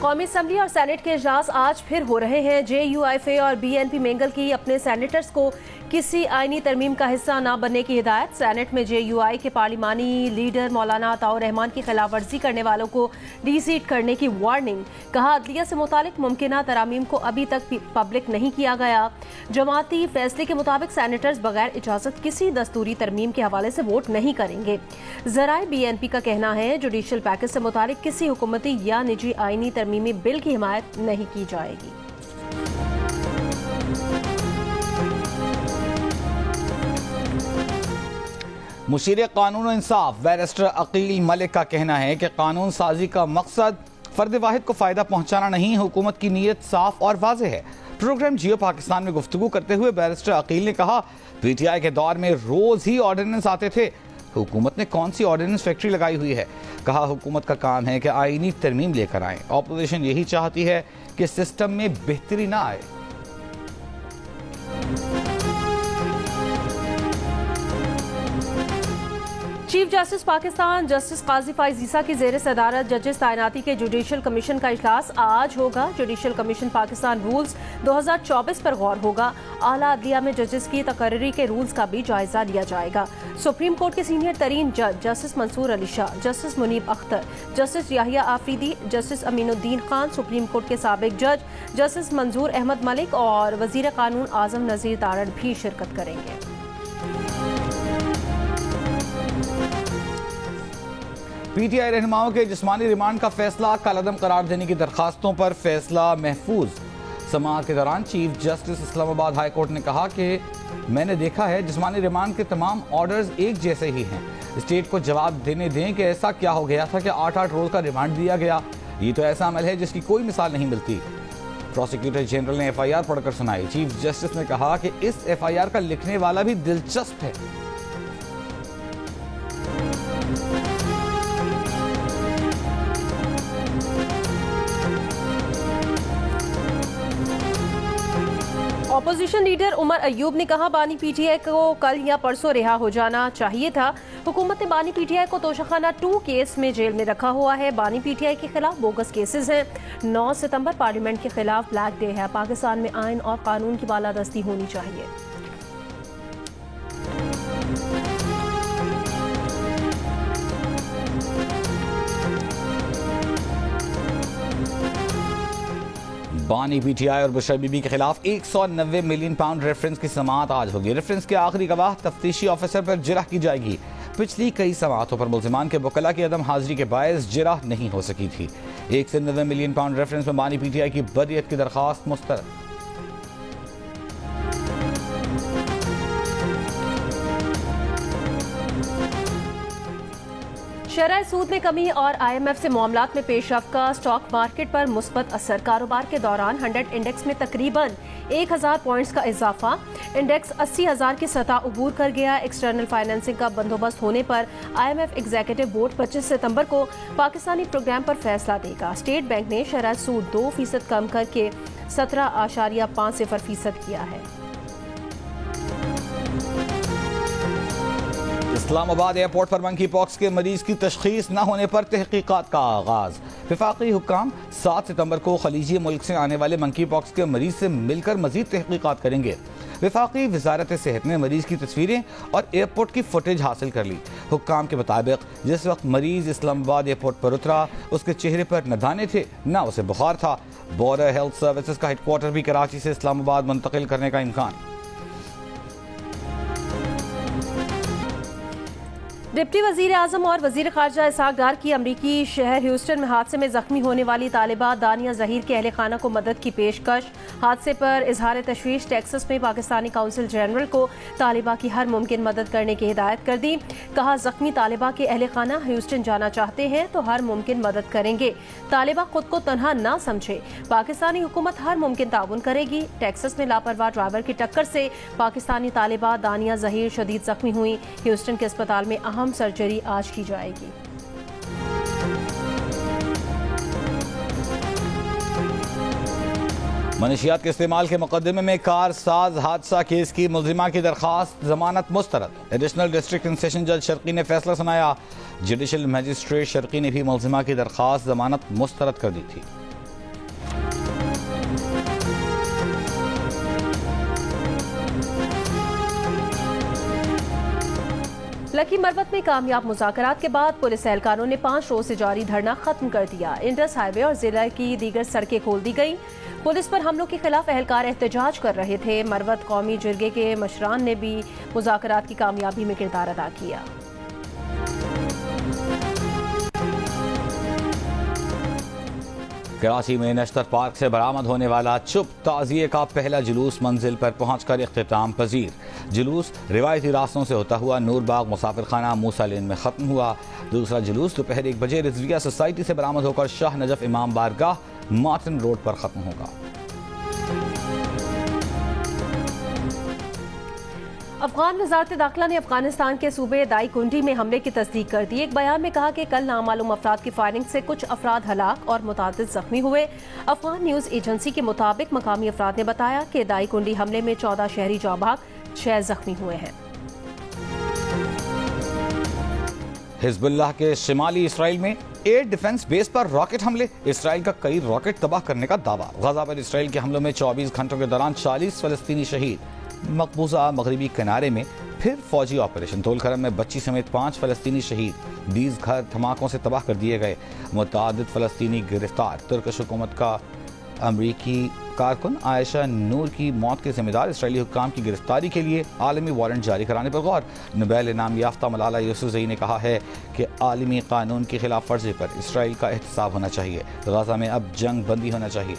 कौमी असम्बली और सेनेट के इजलास आज फिर हो रहे हैं। JUIFA और BNP मेंगल की अपने सेनेटर्स को किसी आईनी तरमीम का हिस्सा न बनने की हिदायत। सेनेट में JUI के पार्लिमानी लीडर मौलाना अताउर रहमान की खिलाफ वर्जी करने वालों को डीसीट करने की वार्निंग। कहा, अदलिया से मुतालिक मुमकिना तरामीम को अभी तक पब्लिक नहीं किया गया। जमाती फैसले के मुताबिक सेनेटर्स बगैर इजाजत किसी दस्तूरी तरमीम के हवाले से वोट नहीं करेंगे। जराए BNP का कहना है, जुडिशल पैकेज से मुतालिक किसी हुकूमती या निजी आईनी तरमीमी बिल की हिमायत नहीं की जाएगी। मुशीर कानून और इंसाफ बैरिस्टर अकील मलिक का कहना है कि कानून साजी का मकसद फर्द वाहिद को फायदा पहुंचाना नहीं, हुकूमत की नीयत साफ और वाज़ेह है। प्रोग्राम जियो पाकिस्तान में गुफ्तगू करते हुए बैरिस्टर अकील ने कहा, PTI के दौर में रोज ही ऑर्डिनेंस आते थे, हुकूमत ने कौन सी ऑर्डिनेंस फैक्ट्री लगाई हुई है। कहा, हुकूमत का काम है कि आईनी तरमीम लेकर आए। ऑपोजिशन यही चाहती है कि सिस्टम में बेहतरी ना आए। चीफ जस्टिस पाकिस्तान जस्टिस काजी फाइज ईसा की जेर सदारत जजेस तैनाती के जुडिशल कमीशन का इजलास आज होगा। जुडिशल कमीशन पाकिस्तान रूल्स 2024 पर गौर होगा। आला अदलिया में जजेस की तकर्री के रूल्स का भी जायजा लिया जाएगा। सुप्रीम कोर्ट के सीनियर तरीन जज justice Mansoor Ali Shah, justice Munib Akhtar, justice Yahya Afridi, justice Aminuddin Khan, supreme court के साबिक जज जस्टिस मंजूर अहमद मलिक और वजीर कानून आजम नजीर तारड़ भी शिरकत करेंगे। PTI रहनुमाओं के जिस्मानी रिमांड का फैसला कलअदम करार देने की दरखास्तों पर फैसला महफूज। समाअत के दौरान chief justice Islamabad high court ने कहा कि मैंने देखा है जिस्मानी रिमांड के तमाम ऑर्डर्स एक जैसे ही हैं। स्टेट को जवाब देने दें कि ऐसा क्या हो गया था कि 8-8 रोज का रिमांड दिया गया। ये तो ऐसा अमल है जिसकी कोई मिसाल नहीं मिलती। प्रोसिक्यूटर जनरल ने FIR पढ़कर सुनाई। चीफ जस्टिस ने कहा कि इस FIR का लिखने वाला भी दिलचस्प है। अपोजिशन लीडर उमर अयूब ने कहा, बानी PTI को कल या परसों रिहा हो जाना चाहिए था। हुकूमत ने बानी PTI को तोशाखाना 2 केस में जेल में रखा हुआ है। बानी PTI के खिलाफ बोगस केसेस हैं। 9 सितंबर पार्लियामेंट के खिलाफ ब्लैक डे है। पाकिस्तान में आइन और कानून की बालादस्ती होनी चाहिए। बानी PTI और बुशरा बीबी के खिलाफ 190 मिलियन पाउंड रेफरेंस की समाअत आज होगी। रेफरेंस के आखिरी गवाह तफ्तीशी ऑफिसर पर जिरह की जाएगी। पिछली कई समाअतों पर मुल्जिमान के वकला की अदम हाजिरी के बायस जिरह नहीं हो सकी थी। 190 मिलियन पाउंड रेफरेंस में बानी PTI की बरियत की दरखास्त मुस्तरद। शरह सूद में कमी और IMF से मामलात में पेशरफ्त का स्टॉक मार्केट पर मुस्बत असर। कारोबार के दौरान 100 इंडेक्स में तकरीबन 1000 पॉइंट्स का इजाफा। इंडेक्स 80,000 की सतह उबूर कर गया। एक्सटर्नल फाइनेंसिंग का बंदोबस्त होने पर IMF एग्जीक्यूटिव बोर्ड 25 सितंबर को पाकिस्तानी प्रोग्राम पर फैसला देगा। स्टेट बैंक ने शरह सूद 2% कम करके 17.50% किया है। इस्लामाबाद एयरपोर्ट पर मंकी पॉक्स के मरीज की तशखीस न होने पर तहकीकात का आगाज। वफाकी हुक्काम 7 सितंबर को खलीजी मुल्क से आने वाले मंकी पॉक्स के मरीज से मिलकर मजीद तहकीकात करेंगे। वफाकी वजारत सेहत ने मरीज की तस्वीरें और एयरपोर्ट की फुटेज हासिल कर ली। हुक्काम के मुताबिक जिस वक्त मरीज इस्लामाबाद एयरपोर्ट पर उतरा, उसके चेहरे पर न दाने थे न उसे बुखार था। बॉर्डर हेल्थ सर्विसेज का हेडक्वार्टर भी कराची से इस्लामाबाद मुंतकिल करने का इम्कान। डिप्टी वजीर आजम और वजीर खारजा इसहाक डार की अमरीकी शहर ह्यूस्टन में हादसे में जख्मी होने वाली तालिबा दानिया जहीर के अहले खाना को मदद की पेशकश। हादसे पर इजहार तशवीश। टेक्सास में पाकिस्तानी काउंसिल जनरल को तालिबा की हर मुमकिन मदद करने की हिदायत कर दी। कहा, जख्मी तालिबा के अहले खाना ह्यूस्टन जाना चाहते हैं तो हर मुमकिन मदद करेंगे। तालिबा खुद को तनहा ना समझे, पाकिस्तानी हुकूमत हर मुमकिन ताउन करेगी। टेक्सास में लापरवाह ड्राइवर की टक्कर से पाकिस्तानी तालिबा दानिया जहीर शदीद जख्मी हुई। ह्यूस्टन के अस्पताल में अहम सर्जरी आज की जाएगी। मनशियात के इस्तेमाल के मुकदमे में कार साज हादसा केस की मुलजिमा की दरखास्त जमानत मुस्तरद। एडिशनल डिस्ट्रिक्ट एंड सेशन जज शर्की ने फैसला सुनाया। जुडिशल मजिस्ट्रेट शर्की ने भी मुलजिमा की दरखास्त जमानत मुस्तरद कर दी थी। लकी मरवत में कामयाब मुज़ाकरात के बाद पुलिस एहलकारों ने 5 रोज से जारी धरना खत्म कर दिया। इंडस हाईवे और जिला की दीगर सड़कें खोल दी गई। पुलिस पर हमलों के खिलाफ एहलकार एहतजाज कर रहे थे। मरवत कौमी जिरगे के मशरान ने भी मुज़ाकरात की कामयाबी में किरदार अदा किया। कराची में नश्तर पार्क से बरामद होने वाला चुप ताज़िए का पहला जुलूस मंजिल पर पहुंचकर इख्तिताम पजीर। जुलूस रिवायती रास्तों से होता हुआ नूरबाग मुसाफिर खाना मूसा लेन में खत्म हुआ। दूसरा जुलूस दोपहर 1 बजे रिजविया सोसाइटी से बरामद होकर शाह नजफ इमाम बारगाह मार्टिन रोड पर खत्म होगा। अफगान वजारत दाखिला ने अफगानिस्तान के सूबे दाई कुंडी में हमले की तस्दीक कर दी। एक बयान में कहा कि कल नामालूम अफराद की फायरिंग से कुछ अफराद हलाक और मुतादिद जख्मी हुए। अफगान न्यूज एजेंसी के मुताबिक मकामी अफराद ने बताया कि दाई कुंडी हमले में 14 शहरी जाँ भाग, 6 जख्मी हुए हैं। हिजबुल्लाह के शिमाली इसराइल में एयर डिफेंस बेस पर रॉकेट हमले। इसराइल का कई रॉकेट तबाह करने का दावा। गजा पर इसराइल के हमलों में 24 घंटों के दौरान 40 फलस्तीनी शहीद। मकबूजा मगरबी किनारे में फिर फौजी ऑपरेशन। तोलकरम में बच्ची समेत 5 फलस्तीनी शहीद। 20 घर धमाकों से तबाह कर दिए गए। मुतादिद फलस्तीनी गिरफ्तार। तुर्किश हुकूमत का अमरीकी कारकुन आयशा नूर की मौत के जिम्मेदार इसराइली हुक्काम की गिरफ्तारी के लिए आलमी वारंट जारी कराने पर गौर। नोबेल इनाम याफ्ता मलाला यूसुफजई ने कहा है कि आलमी कानून की खिलाफ वर्जी पर इसराइल का एहतसाब होना चाहिए। गजा में अब जंग बंदी होना चाहिए।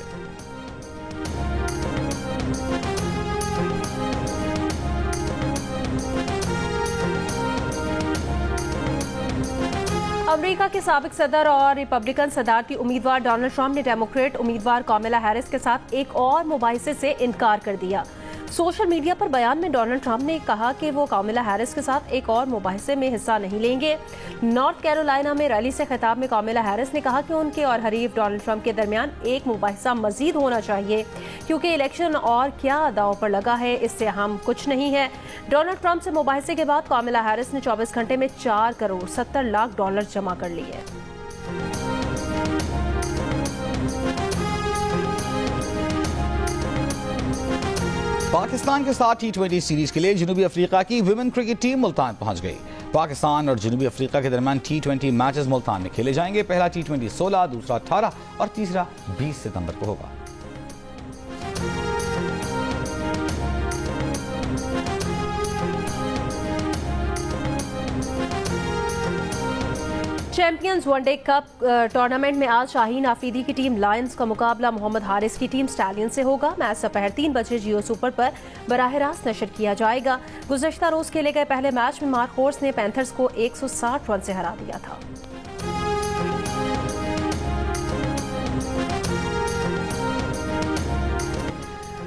अमेरिका के साबिक सदर और रिपब्लिकन सदारती उम्मीदवार डोनाल्ड ट्रंप ने डेमोक्रेट उम्मीदवार कामिला हैरिस के साथ एक और मुबाहिसे से इनकार कर दिया। सोशल मीडिया पर बयान में डोनाल्ड ट्रंप ने कहा कि वो कामिला हैरिस के साथ एक और मुबाहिसे में हिस्सा नहीं लेंगे। नॉर्थ कैरोलिना में रैली से खिताब में कामिला हैरिस ने कहा कि उनके और हरीफ डोनाल्ड ट्रंप के दरमियान एक मुबाहिसा मजीद होना चाहिए, क्योंकि इलेक्शन और क्या दांव पर लगा है, इससे अहम कुछ नहीं है। डोनाल्ड ट्रंप से मुबाहिसे के बाद कामिला हैरिस ने 24 घंटे में $4 करोड़ 70 लाख जमा कर लिए। पाकिस्तान के साथ T20 सीरीज के लिए जनूबी अफ्रीका की विमेन क्रिकेट टीम मुल्तान पहुंच गई। पाकिस्तान और जनूबी अफ्रीका के दरमियान T20 मैचेस मुल्तान में खेले जाएंगे। पहला T20 16, दूसरा 18 और तीसरा 20 सितंबर को होगा। चैंपियंस वनडे कप टूर्नामेंट में आज शाहीन आफरीदी की टीम लायंस का मुकाबला मोहम्मद हारिस की टीम स्टैलियन से होगा। मैच दोपहर 3 बजे जियो सुपर पर बराह रास्त नशर किया जाएगा। गुज़श्ता रोज खेले गए पहले मैच में मार्क होर्स ने पैंथर्स को 160 रन से हरा दिया था।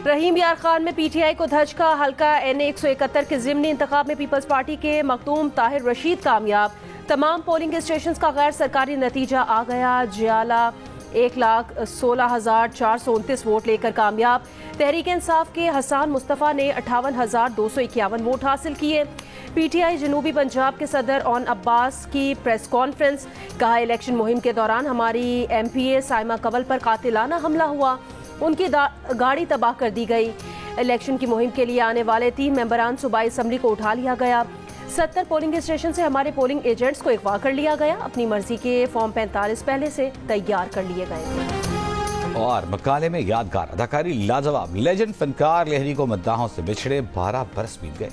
रहीम यार खान में पीटीआई को धचका। हल्का NA 171 के ज़िमनी इंतखाब में पीपल्स पार्टी के मखदूम ताहिर रशीद कामयाब। तमाम पोलिंग स्टेशन का गैर सरकारी नतीजा आ गया। जियाला 1,16,429 वोट लेकर कामयाब। तहरीक इंसाफ के हसान मुस्तफ़ा ने 58,251 वोट हासिल किए। पीटीआई जनूबी पंजाब के सदर ऑन अब्बास की प्रेस कॉन्फ्रेंस। कहा, इलेक्शन मुहिम के दौरान हमारी MPA साइमा कबल पर कातिलाना हमला हुआ, उनकी गाड़ी तबाह कर दी गई। इलेक्शन की मुहिम के लिए आने वाले 3 मेंबरान सूबाई असम्बली को उठा लिया गया। 70 पोलिंग स्टेशन से हमारे पोलिंग एजेंट्स को अगवा कर लिया गया। अपनी मर्जी के फॉर्म 45 पहले से तैयार कर लिए गए। और मकाले में यादगार अदाकारी लाजवाब। लेजेंड फनकार लहरी को मद्दाहों से बिछड़े 12 बरस बीत गए।